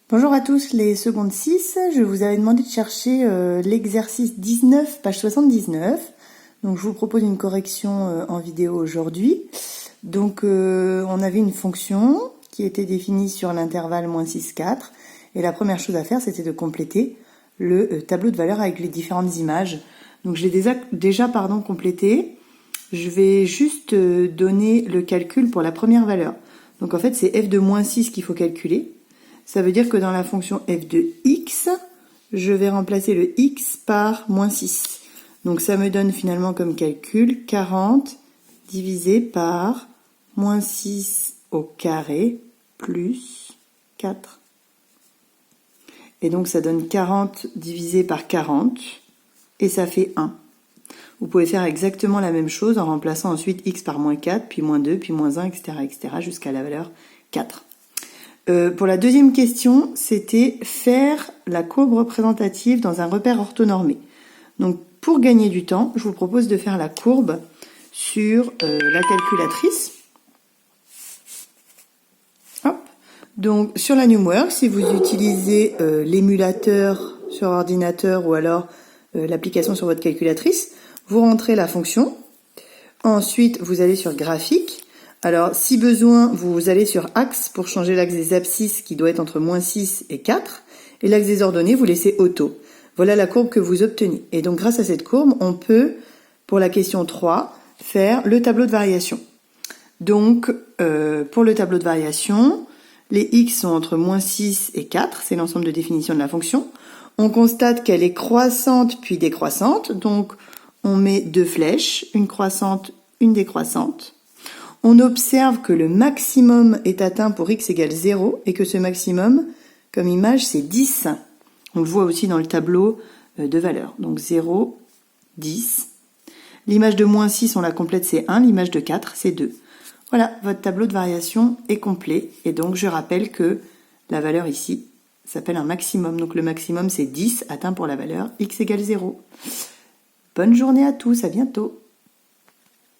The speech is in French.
Bonjour à tous les secondes 6, je vous avais demandé de chercher l'exercice 19, page 79. Donc je vous propose une correction en vidéo aujourd'hui. Donc on avait une fonction qui était définie sur l'intervalle -6, 4. Et la première chose à faire, c'était de compléter le tableau de valeurs avec les différentes images. Donc je l'ai déjà complété. Je vais juste donner le calcul pour la première valeur. Donc en fait, c'est f de -6 qu'il faut calculer. Ça veut dire que dans la fonction f de x, je vais remplacer le x par -6. Donc ça me donne finalement comme calcul 40 divisé par -6 au carré plus 4. Et donc ça donne 40 divisé par 40 et ça fait 1. Vous pouvez faire exactement la même chose en remplaçant ensuite x par -4, puis -2, puis -1, etc. jusqu'à la valeur 4. Pour la deuxième question, c'était faire la courbe représentative dans un repère orthonormé. Donc pour gagner du temps, je vous propose de faire la courbe sur la calculatrice. Hop. Donc sur la Numworks, si vous utilisez l'émulateur sur ordinateur ou alors l'application sur votre calculatrice, vous rentrez la fonction. Ensuite, vous allez sur graphique. Alors, si besoin, vous allez sur axe pour changer l'axe des abscisses qui doit être entre -6 et 4. Et l'axe des ordonnées, vous laissez auto. Voilà la courbe que vous obtenez. Et donc, grâce à cette courbe, on peut, pour la question 3, faire le tableau de variation. Donc, pour le tableau de variation, les x sont entre -6 et 4. C'est l'ensemble de définition de la fonction. On constate qu'elle est croissante puis décroissante. Donc, on met deux flèches, une croissante, une décroissante. On observe que le maximum est atteint pour x égale 0 et que ce maximum, comme image, c'est 10. On le voit aussi dans le tableau de valeurs. Donc 0, 10. L'image de -6, on la complète, c'est 1. L'image de 4, c'est 2. Voilà, votre tableau de variation est complet. Et donc, je rappelle que la valeur ici s'appelle un maximum. Donc, le maximum, c'est 10 atteint pour la valeur x égale 0. Bonne journée à tous, à bientôt.